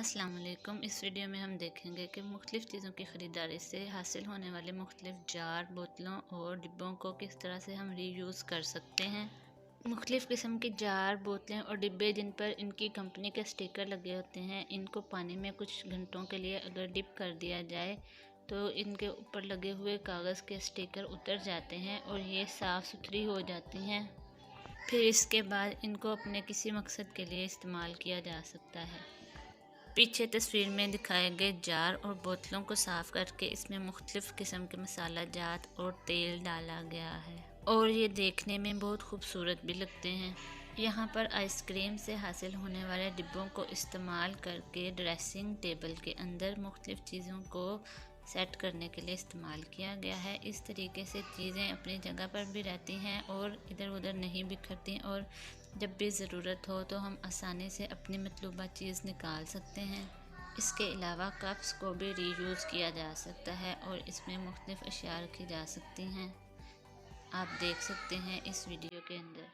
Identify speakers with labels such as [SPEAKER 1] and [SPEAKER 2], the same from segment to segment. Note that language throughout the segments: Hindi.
[SPEAKER 1] अस्सलाम वालेकुम। इस वीडियो में हम देखेंगे कि मुख्तलिफ़ चीज़ों की ख़रीदारी से हासिल होने वाले मुख्तलिफ़ जार, बोतलों और डिब्बों को किस तरह से हम रीयूज़ कर सकते हैं। मुख्तलिफ़ किस्म के जार, बोतलें और डिब्बे जिन पर इनकी कंपनी के स्टिकर लगे होते हैं, इनको पानी में कुछ घंटों के लिए अगर डिप कर दिया जाए तो इनके ऊपर लगे हुए कागज़ के स्टिकर उतर जाते हैं और ये साफ़ सुथरी हो जाती हैं। फिर इसके बाद इनको अपने किसी मकसद के लिए इस्तेमाल किया जा सकता है। पीछे तस्वीर में दिखाए गए जार और बोतलों को साफ़ करके इसमें मुख्तलिफ़ किस्म के मसाला जात और तेल डाला गया है और ये देखने में बहुत खूबसूरत भी लगते हैं। यहाँ पर आइसक्रीम से हासिल होने वाले डिब्बों को इस्तेमाल करके ड्रेसिंग टेबल के अंदर मुख्तलिफ़ चीज़ों को सेट करने के लिए इस्तेमाल किया गया है। इस तरीके से चीज़ें अपनी जगह पर भी रहती हैं और इधर उधर नहीं बिखरती और जब भी ज़रूरत हो तो हम आसानी से अपनी मतलूबा चीज़ निकाल सकते हैं। इसके अलावा कप्स को भी रीयूज़ किया जा सकता है और इसमें मुख्तलिफ़ अशिया रखी जा सकती हैं। आप देख सकते हैं इस वीडियो के अंदर।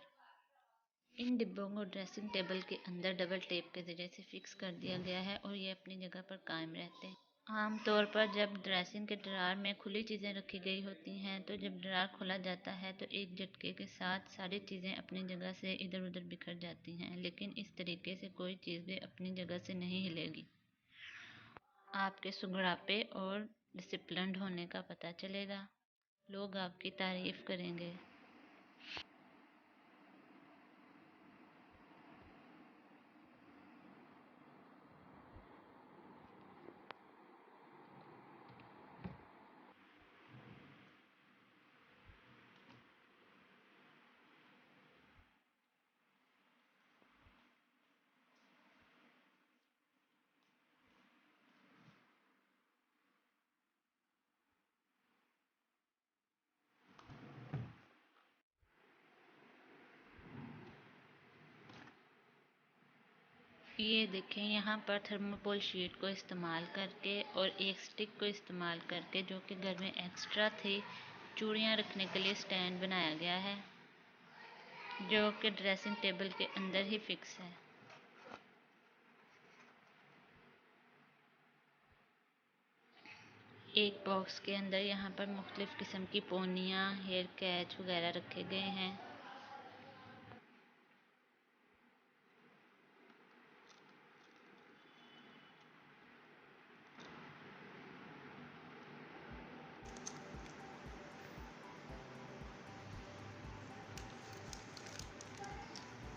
[SPEAKER 1] इन डिब्बों को ड्रेसिंग टेबल के अंदर डबल टेप के ज़रिए से फिक्स कर दिया गया है और ये अपनी जगह पर कायम रहते हैं। आम तौर पर जब ड्रेसिंग के ड्रार में खुली चीज़ें रखी गई होती हैं तो जब ड्रार खोला जाता है तो एक झटके के साथ सारी चीज़ें अपनी जगह से इधर उधर बिखर जाती हैं, लेकिन इस तरीके से कोई चीज़ भी अपनी जगह से नहीं हिलेगी। आपके सुगड़ापे और डिसिप्लिन्ड होने का पता चलेगा। लोग आपकी तारीफ़ करेंगे। ये देखें, यहाँ पर थर्मोकोल शीट को इस्तेमाल करके और एक स्टिक को इस्तेमाल करके जो कि घर में एक्स्ट्रा थी, चूड़ियाँ रखने के लिए स्टैंड बनाया गया है जो कि ड्रेसिंग टेबल के अंदर ही फिक्स है। एक बॉक्स के अंदर यहाँ पर मुख्तलिफ़ किस्म की पोनियाँ, हेयर कैच वगैरह रखे गए हैं।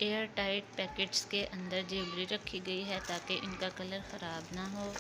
[SPEAKER 1] एयर टाइट पैकेट्स के अंदर ज्वेलरी रखी गई है ताकि इनका कलर ख़राब ना हो।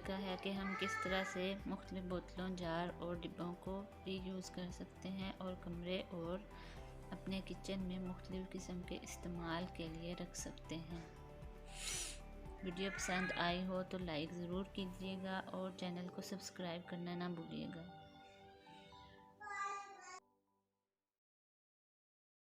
[SPEAKER 1] देखा है कि हम किस तरह से मुख्तलिफ़ बोतलों, जार और डिब्बों को रीयूज़ कर सकते हैं और कमरे और अपने किचन में मुख्तलिफ़ किस्म के इस्तेमाल के लिए रख सकते हैं। वीडियो पसंद आई हो तो लाइक ज़रूर कीजिएगा और चैनल को सब्सक्राइब करना ना भूलिएगा।